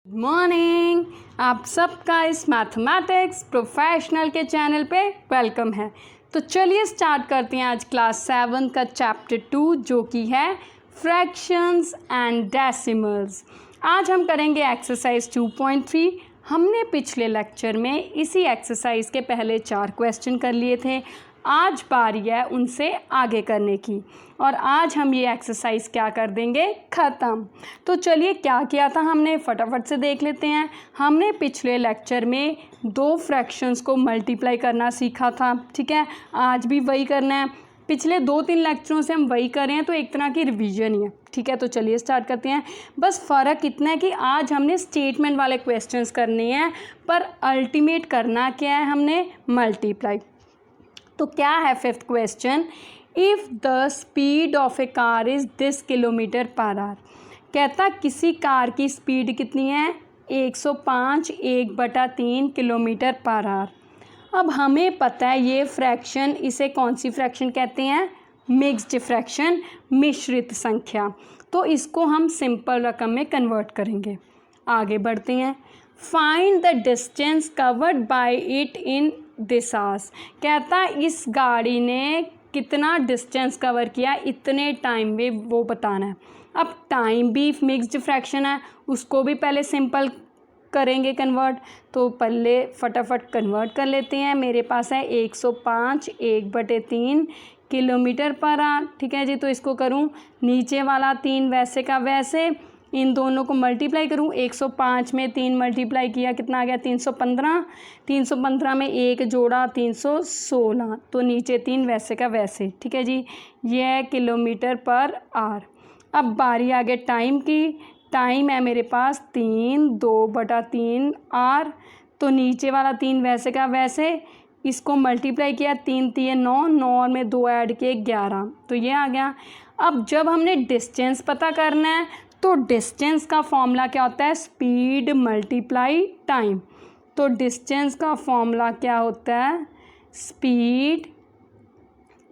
Morning. आप सबका इस मैथमेटिक्स प्रोफेशनल के चैनल पे वेलकम है। तो चलिए स्टार्ट करते हैं आज क्लास 7 का चैप्टर 2 जो कि है फ्रैक्शंस एंड डेसिमल्स। आज हम करेंगे एक्सरसाइज 2.3। हमने पिछले लेक्चर में इसी एक्सरसाइज के पहले 4 क्वेश्चन कर लिए थे। आज बारी है उनसे आगे करने की और आज हम ये एक्सरसाइज क्या कर देंगे, ख़त्म। तो चलिए क्या किया था हमने फटाफट से देख लेते हैं। हमने पिछले लेक्चर में 2 फ्रैक्शंस को मल्टीप्लाई करना सीखा था, ठीक है। आज भी वही करना है। पिछले 2-3 लेक्चरों से हम वही कर रहे हैं, तो एक तरह की रिवीजन ही है, ठीक है। तो चलिए स्टार्ट करते हैं। बस फ़र्क इतना है कि आज हमने स्टेटमेंट वाले क्वेश्चंस करने हैं, पर अल्टीमेट करना क्या है, हमने मल्टीप्लाई। तो क्या है 5th question, if the speed of A car is this kilometre per hour. कहता किसी कार की स्पीड कितनी है, 105 1/3 किलोमीटर पर आवर। अब हमें पता है ये फ्रैक्शन, इसे कौन सी फ्रैक्शन कहते हैं, मिक्स्ड फ्रैक्शन, मिश्रित संख्या। तो इसको हम सिंपल रकम में कन्वर्ट करेंगे। आगे बढ़ते हैं। Find the distance covered by it in this hours. कहता इस गाड़ी ने कितना डिस्टेंस कवर किया इतने टाइम में, वो बताना है। अब टाइम भी मिक्स्ड फ्रैक्शन है, उसको भी पहले सिंपल करेंगे कन्वर्ट। तो पहले फटाफट कन्वर्ट कर लेते हैं। मेरे पास है 105 1/3 किलोमीटर पर आवर, ठीक है जी। तो इसको करूं नीचे वाला 3 वैसे का वैसे, इन दोनों को मल्टीप्लाई करूं। 105 में 3 मल्टीप्लाई किया, कितना आ गया 315। 315 में 1 जोड़ा 316, तो नीचे 3 वैसे का वैसे, ठीक है जी। ये है किलोमीटर पर आवर। अब बारी आ गई टाइम की। टाइम है मेरे पास 3 2/3 आवर, तो नीचे वाला 3 वैसे का वैसे, इसको मल्टीप्लाई किया, 3 3 9, 9 और में 2 ऐड किए 11, तो ये आ गया। अब जब हमने डिस्टेंस पता करना है तो डिस्टेंस का फॉर्मूला क्या होता है, स्पीड मल्टीप्लाई टाइम। तो डिस्टेंस का फॉर्मूला क्या होता है, स्पीड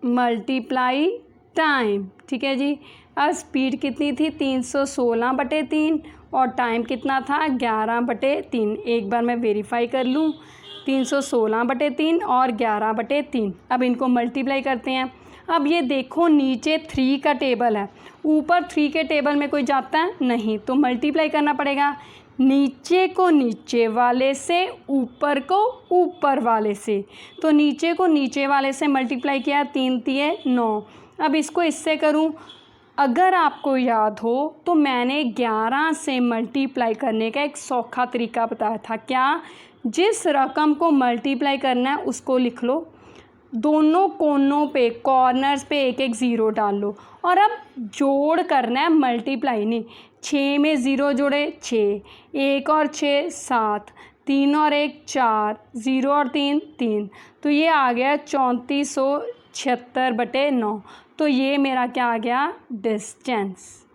मल्टीप्लाई टाइम, ठीक है जी। अब स्पीड कितनी थी 316/3 और टाइम कितना था 11/3। एक बार मैं वेरीफाई कर लूँ, 316/3 और 11/3। अब इनको मल्टीप्लाई करते हैं। अब ये देखो नीचे 3 का टेबल है, ऊपर 3 के टेबल में कोई जाता है नहीं, तो मल्टीप्लाई करना पड़ेगा। नीचे को नीचे वाले से, ऊपर को ऊपर वाले से। तो नीचे को नीचे वाले से मल्टीप्लाई किया, 3 3 9। अब इसको इससे करूं, अगर आपको याद हो तो मैंने 11 से मल्टीप्लाई करने का एक सौखा तरीका बताया था। क्या, जिस रकम को मल्टीप्लाई करना है उसको लिख लो, दोनों कोनों पे कॉर्नर्स पे 1-1 ज़ीरो डाल लो, और अब जोड़ करना है, मल्टीप्लाई नहीं। 6 में 0 जोड़े 6, 1 और 6 7, 3 और 1 4, 0 और 3 3, तो ये आ गया 3476/9। तो ये मेरा क्या आ गया, डिस्टेंस।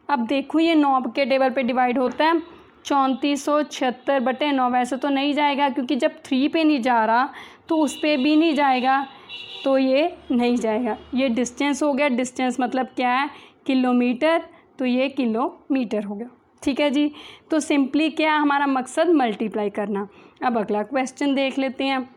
अब देखो ये 9 के टेबल पे डिवाइड होता है, 3476/9 वैसे तो नहीं जाएगा क्योंकि जब 3 पे नहीं जा रहा तो उस पर भी नहीं जाएगा, तो ये नहीं जाएगा। ये डिस्टेंस हो गया। डिस्टेंस मतलब क्या है, किलोमीटर, तो ये किलोमीटर हो गया, ठीक है जी। तो सिंपली क्या है हमारा मकसद, मल्टीप्लाई करना। अब अगला क्वेश्चन देख लेते हैं।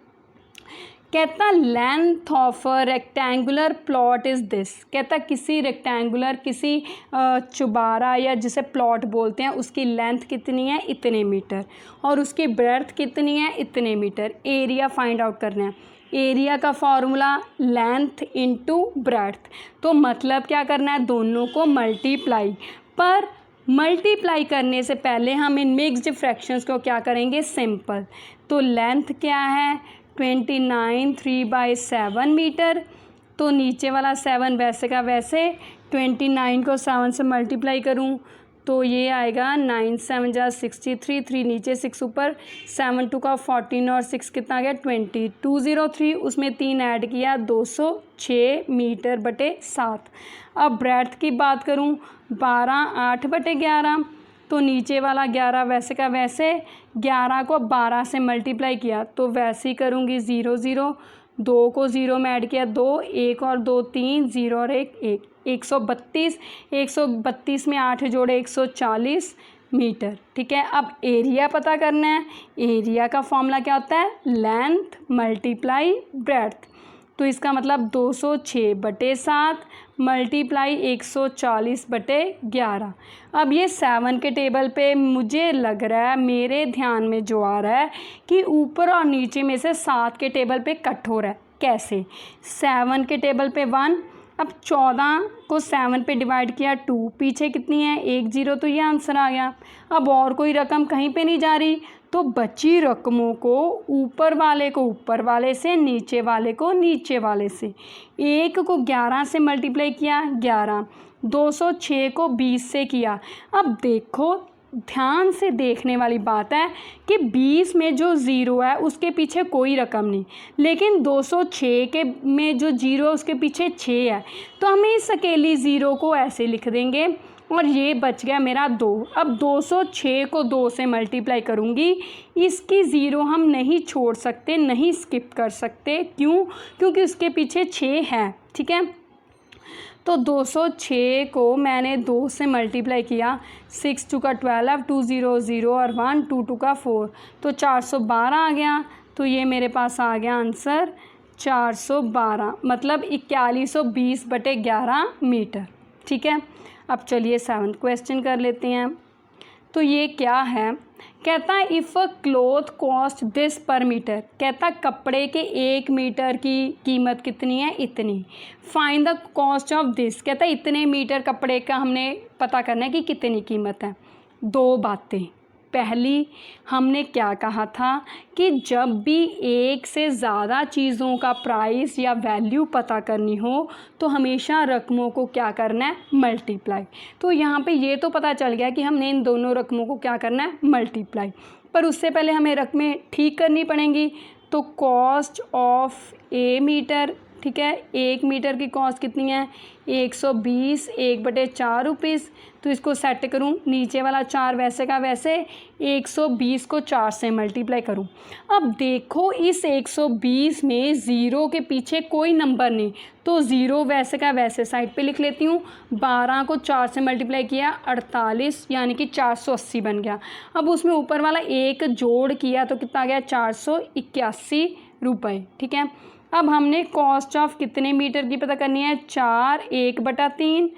कहता length of a rectangular plot is this. कहता किसी रेक्टेंगुलर, किसी चुबारा या जिसे प्लॉट बोलते हैं, उसकी लेंथ कितनी है, इतने मीटर, और उसकी ब्रेड्थ कितनी है, इतने मीटर। एरिया फाइंड आउट करना है। एरिया का फॉर्मूला लेंथ इंटू ब्रेड्थ। तो मतलब क्या करना है, दोनों को मल्टीप्लाई। पर मल्टीप्लाई करने से पहले हम इन मिक्स्ड फ्रैक्शंस को क्या करेंगे, सिंपल। तो लेंथ क्या है 29 3/7 मीटर, तो नीचे वाला 7 वैसे का वैसे, 29 को 7 से मल्टीप्लाई करूं तो ये आएगा 9 7 जा 63, 3 नीचे 6 ऊपर, 7 2 का 14 और 6 कितना आ गया 20, 203, उसमें 3 ऐड किया 206 मीटर/7। अब ब्रेड्थ की बात करूं, 12 8/11, तो नीचे वाला 11 वैसे का वैसे, 11 को 12 से मल्टीप्लाई किया तो वैसे ही करूँगी 0 0, 2 को 0 में ऐड किया 2, 1 और 2 3, 0 और 1 1, 132। 132 में 8 जोड़े 140, मीटर। ठीक है, अब एरिया पता करना है। एरिया का फॉर्मूला क्या होता है? Length multiply breadth. तो इसका मतलब 206/7 मल्टीप्लाई 140/11। अब ये 7 के टेबल पे मुझे लग रहा है, मेरे ध्यान में जो आ रहा है कि ऊपर और नीचे में से 7 के टेबल पे कट हो रहा है। कैसे? 7 के टेबल पे 1, अब 14 को 7 पे डिवाइड किया 2, पीछे कितनी है? 1 0, तो ये आंसर आ गया। अब और कोई रकम कहीं पे नहीं जा रही, तो बची रकमों को ऊपर वाले को ऊपर वाले से, नीचे वाले को नीचे वाले से। 1 को 11 से मल्टीप्लाई किया 11, 206 को 20 से किया। अब देखो, ध्यान से देखने वाली बात है कि 20 में जो ज़ीरो है उसके पीछे कोई रकम नहीं, लेकिन 206 के में जो ज़ीरो है उसके पीछे 6 है, तो हम इस अकेली ज़ीरो को ऐसे लिख देंगे और ये बच गया मेरा 2। अब 206 को 2 से मल्टीप्लाई करूँगी, इसकी ज़ीरो हम नहीं छोड़ सकते, नहीं स्किप कर सकते। क्यों? क्योंकि उसके पीछे 6 है। ठीक है, तो 206 को मैंने 2 से मल्टीप्लाई किया, 6 2 का 12, 2 0 0 और 1, 2 2 का 4, तो 412 आ गया। तो ये मेरे पास आ गया आंसर 412, मतलब 4120/11 मीटर। ठीक है, अब चलिए 7th क्वेश्चन कर लेते हैं। तो ये क्या है? कहता है if a cloth cost this पर मीटर। कहता कपड़े के 1 मीटर की कीमत कितनी है? इतनी। Find the cost of this. कहता है इतने मीटर कपड़े का हमने पता करना है कि कितनी कीमत है। 2 बातें। पहली, हमने क्या कहा था कि जब भी एक से ज़्यादा चीज़ों का प्राइस या वैल्यू पता करनी हो तो हमेशा रकमों को क्या करना है? मल्टीप्लाई। तो यहाँ पे ये तो पता चल गया कि हमने इन दोनों रकमों को क्या करना है? मल्टीप्लाई। पर उससे पहले हमें रकमें ठीक करनी पड़ेंगी। तो कॉस्ट ऑफ ए मीटर, ठीक है, 1 मीटर की कॉस्ट कितनी है? 120 1/4 रुपीज़। तो इसको सेट करूं, नीचे वाला 4 वैसे का वैसे, 120 को 4 से मल्टीप्लाई करूं। अब देखो, इस 120 में ज़ीरो के पीछे कोई नंबर नहीं, तो ज़ीरो वैसे का वैसे साइड पे लिख लेती हूँ। 12 को 4 से मल्टीप्लाई किया 48, यानी कि 480 बन गया। अब उसमें ऊपर वाला 1 जोड़ किया तो कितना आ गया? 481 रुपये। ठीक है, अब हमने कॉस्ट ऑफ कितने मीटर की पता करनी है? 4 1/3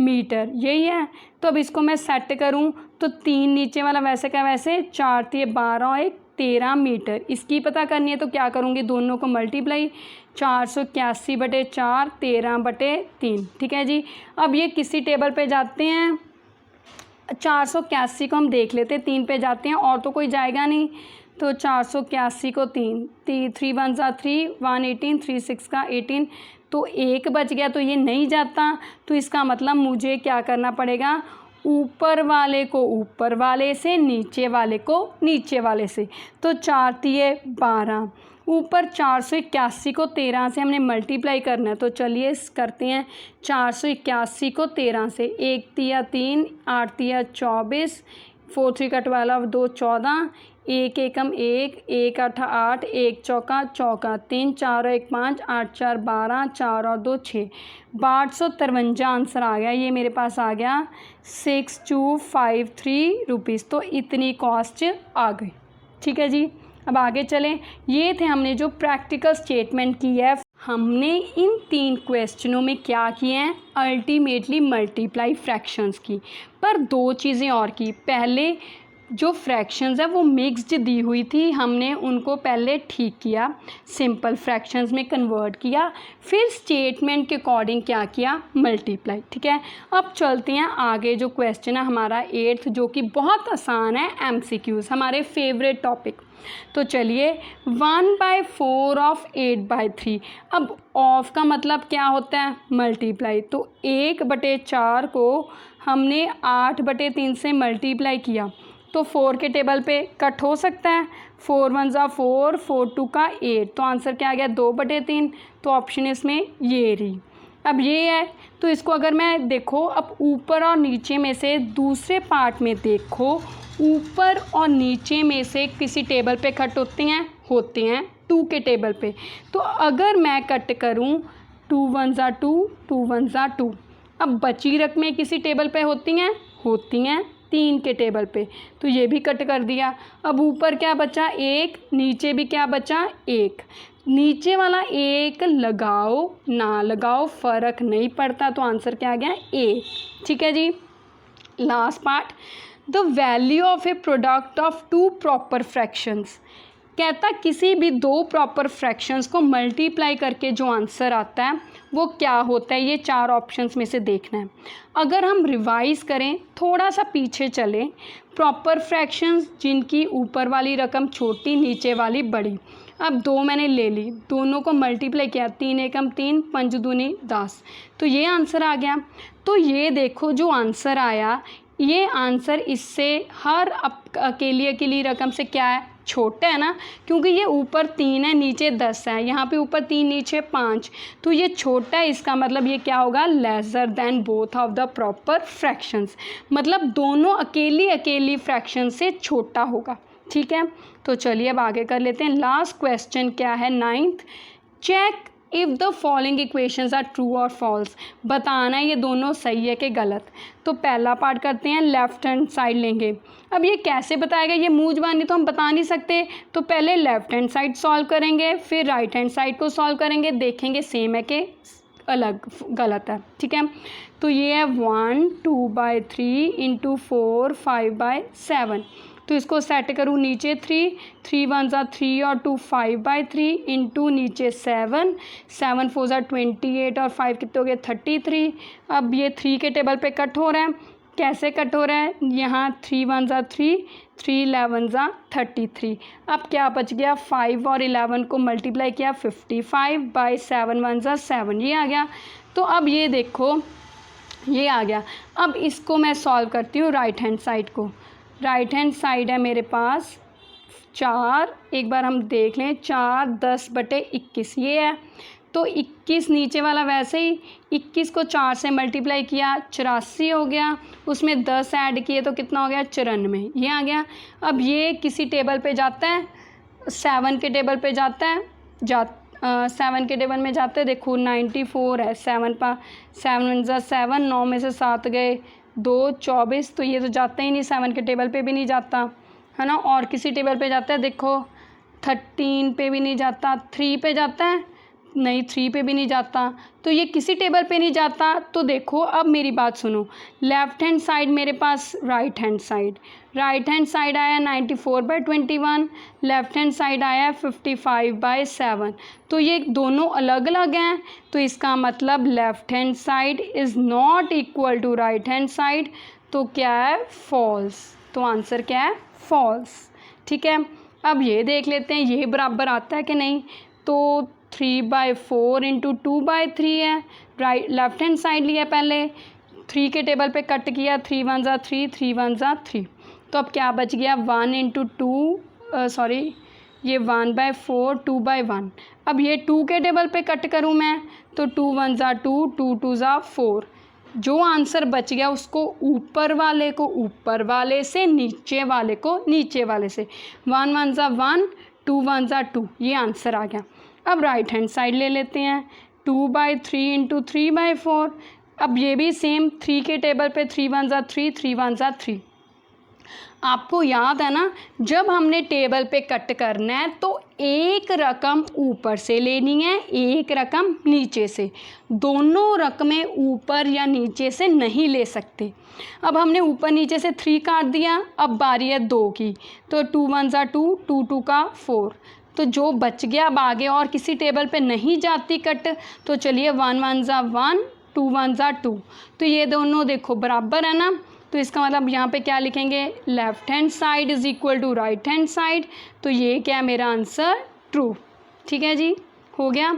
मीटर, यही है। तो अब इसको मैं सेट करूं तो 3 नीचे वाला वैसे का वैसे, 4 3 12 और 1 13 मीटर, इसकी पता करनी है। तो क्या करूंगी? दोनों को मल्टीप्लाई, 481/4 13/3। ठीक है जी, अब ये किसी टेबल पे जाते हैं, 481 को हम देख लेते हैं, 3 पे जाते हैं और तो कोई जाएगा नहीं। तो 481 को 3 3 1 3 118, 3 6 का 18, तो 1 बच गया, तो ये नहीं जाता। तो इसका मतलब मुझे क्या करना पड़ेगा? ऊपर वाले को ऊपर वाले से, नीचे वाले को नीचे वाले से। तो 4 3 12, ऊपर 481 को 13 से हमने मल्टीप्लाई करना है। तो चलिए करते हैं, 481 को 13 से, 1 3 3, 8 3 24, 4 3 का 12, 2 14, 1 एकम 1, 1 8 8, 1 चौका चौका, 3 4 1 5, 8 4 12, 4 और 2 6, 1253 आंसर आ गया। ये मेरे पास आ गया 6253 रुपीज़। तो इतनी कॉस्ट आ गई। ठीक है जी, अब आगे चलें। ये थे हमने जो प्रैक्टिकल स्टेटमेंट की है। हमने इन 3 क्वेश्चनों में क्या किए हैं? अल्टीमेटली मल्टीप्लाई फ्रैक्शंस की। पर 2 चीज़ें और की। पहले जो फ्रैक्शंस है वो मिक्स्ड दी हुई थी, हमने उनको पहले ठीक किया, सिंपल फ्रैक्शंस में कन्वर्ट किया, फिर स्टेटमेंट के अकॉर्डिंग क्या किया? मल्टीप्लाई। ठीक है, अब चलते हैं आगे। जो क्वेश्चन है हमारा 8th, जो कि बहुत आसान है, MCQs, हमारे फेवरेट टॉपिक। तो चलिए, 1/4 ऑफ 8/3। अब ऑफ का मतलब क्या होता है? मल्टीप्लाई। तो 1/4 को हमने 8/3 से मल्टीप्लाई किया, तो 4 के टेबल पे कट हो सकता है। 4 1 4, 4 2 का 8, तो आंसर क्या आ गया? 2/3। तो ऑप्शन इसमें ये रही। अब ये है, तो इसको अगर मैं देखो, अब ऊपर और नीचे में से दूसरे पार्ट में देखो, ऊपर और नीचे में से किसी टेबल पे कट होते हैं 2 के टेबल पे। तो अगर मैं कट करूं, 2 1 2, 2 1 2, अब बची रकमें किसी टेबल पे होती हैं 3 के टेबल पे, तो ये भी कट कर दिया। अब ऊपर क्या बचा 1, नीचे भी क्या बचा 1। नीचे वाला 1 लगाओ ना लगाओ फ़र्क नहीं पड़ता, तो आंसर क्या आ गया 1। ठीक है जी। Last part, the value of a product of 2 proper fractions. कहता किसी भी 2 प्रॉपर फ्रैक्शंस को मल्टीप्लाई करके जो आंसर आता है वो क्या होता है, ये 4 ऑप्शंस में से देखना है। अगर हम रिवाइज़ करें, थोड़ा सा पीछे चलें, प्रॉपर फ्रैक्शंस जिनकी ऊपर वाली रकम छोटी नीचे वाली बड़ी। अब 2 मैंने ले ली, दोनों को मल्टीप्लाई किया, 3 एकम 3, 5 दूनी 10, तो ये आंसर आ गया। तो ये देखो जो आंसर आया, ये आंसर इससे हर अकेली रकम से क्या है, छोटा है ना, क्योंकि ये ऊपर 3 है नीचे 10 है, यहाँ पे ऊपर 3 नीचे 5, तो ये छोटा है। इसका मतलब ये क्या होगा, lesser than both of the proper fractions, मतलब दोनों अकेली फ्रैक्शन से छोटा होगा। ठीक है, तो चलिए अब आगे कर लेते हैं। लास्ट क्वेश्चन क्या है, 9th, check if the following equations are true और फॉल्स। बताना है ये दोनों सही है कि गलत। तो पहला पार्ट करते हैं, लेफ़्ट हैंड साइड लेंगे। अब ये कैसे बताएगा, ये मुँह ज़बानी तो हम बता नहीं सकते, तो पहले लेफ़्ट हैंड साइड सॉल्व करेंगे, फिर राइट हैंड साइड को सॉल्व करेंगे, देखेंगे सेम है कि अलग गलत है। ठीक है, तो ये है 1 2/3 इंटू 4 5/7। तो इसको सेट करूँ नीचे 3, 3 1 ज़ा 3 और 2 5/3 इंटू नीचे 7, 7 4 ज़ा 28 और 5 कितने हो गए 33। अब ये 3 के टेबल पे कट हो रहा है, कैसे कट हो रहा है, यहाँ 3 1 ज़ा 3, 3 11 ज़ा 33। अब क्या बच गया, 5 और 11 को मल्टीप्लाई किया 55/7 1 ज़ा 7, ये आ गया। तो अब ये देखो ये आ गया। अब इसको मैं सॉल्व करती हूँ राइट हैंड साइड को। राइट हैंड साइड है मेरे पास 4, एक बार हम देख लें, 4 10/21 ये है। तो 21 नीचे वाला वैसे ही, 21 को 4 से मल्टीप्लाई किया 84 हो गया, उसमें 10 ऐड किए तो कितना हो गया 94, ये आ गया। अब ये किसी टेबल पे जाता है, 7 के टेबल पे जाता है, 7 के टेबल में जाते हैं, देखो 94 है, 7 1 ज़ा 7, 9 में से 7 गए 2 24, तो ये तो जाता ही नहीं, 7 के टेबल पे भी नहीं जाता है ना। और किसी टेबल पे जाता है, देखो 13 पे भी नहीं जाता, 3 पे जाता है, नहीं 3 पे भी नहीं जाता, तो ये किसी टेबल पे नहीं जाता। तो देखो अब मेरी बात सुनो, लेफ़्ट हैंड साइड मेरे पास राइट हैंड साइड आया 94/21, लेफ़्ट हैंड साइड आया 55/7, तो ये दोनों अलग अलग हैं। तो इसका मतलब left hand side is not equal to right hand side, तो क्या है फॉल्स। तो आंसर क्या है फॉल्स। ठीक है, अब ये देख लेते हैं ये बराबर आता है कि नहीं। तो 3/4 इंटू 2/3 है, लेफ़्ट हैंड साइड लिया पहले, 3 के टेबल पे कट किया, 3 1 ज़ा 3, 3 1 ज़ा 3, तो अब क्या बच गया 1 इंटू 2 सॉरी ये 1/4 2/1। अब ये 2 के टेबल पे कट करूँ मैं, तो 2 1 ज़ा 2, 2 2 ज़ा 4, जो आंसर बच गया उसको ऊपर वाले को ऊपर वाले से, नीचे वाले को नीचे वाले से, 1 1 ज़ा 1, 2 1 ज़ा 2, ये आंसर आ गया। अब राइट हैंड साइड ले लेते हैं, 2/3 इंटू 3/4। अब ये भी सेम, 3 के टेबल पे 3 1 ज़ा 3, 3 1 ज़ा 3। आपको याद है ना, जब हमने टेबल पे कट करना है तो एक रकम ऊपर से लेनी है, एक रकम नीचे से, दोनों रकमें ऊपर या नीचे से नहीं ले सकते। अब हमने ऊपर नीचे से 3 काट दिया, अब बारी है 2 की, तो 2 1 ज़ा 2, 2 2 का 4, तो जो बच गया अब आगे और किसी टेबल पे नहीं जाती कट, तो चलिए 1 1 ज़ा 1, 2 1 ज़ा 2, तो ये दोनों देखो बराबर है ना। तो इसका मतलब यहाँ पे क्या लिखेंगे, left hand side is equal to right hand side, तो ये क्या है मेरा आंसर ट्रू। ठीक है जी, हो गया।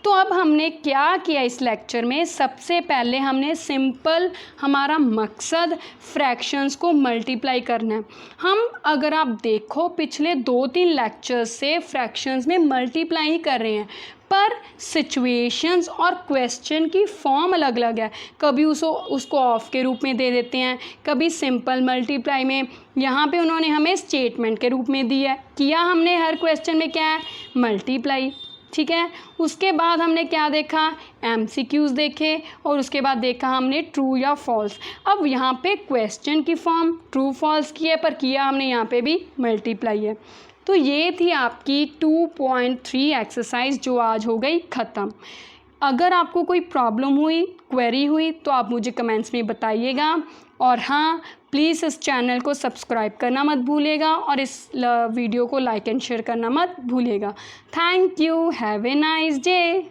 तो अब हमने क्या किया इस लेक्चर में, सबसे पहले हमने सिंपल, हमारा मकसद फ्रैक्शंस को मल्टीप्लाई करना है। हम अगर आप देखो पिछले 2-3 लेक्चर्स से फ्रैक्शंस में मल्टीप्लाई ही कर रहे हैं, पर सिचुएशंस और क्वेश्चन की फॉर्म अलग अलग है। कभी उसको ऑफ के रूप में दे देते हैं, कभी सिंपल मल्टीप्लाई में, यहाँ पे उन्होंने हमें स्टेटमेंट के रूप में दिया है, किया हमने हर क्वेश्चन में क्या है मल्टीप्लाई। ठीक है। उसके बाद हमने क्या देखा, MCQs देखे और उसके बाद देखा हमने ट्रू या फॉल्स। अब यहाँ पे क्वेश्चन की फॉर्म ट्रू फॉल्स की है, पर किया हमने यहाँ पे भी मल्टीप्लाई है। तो ये थी आपकी 2.3 एक्सरसाइज जो आज हो गई ख़त्म। अगर आपको कोई प्रॉब्लम हुई, क्वेरी हुई, तो आप मुझे कमेंट्स में बताइएगा। और हाँ, प्लीज़ इस चैनल को सब्सक्राइब करना मत भूलिएगा और इस वीडियो को लाइक एंड शेयर करना मत भूलिएगा। Thank you, have a nice day.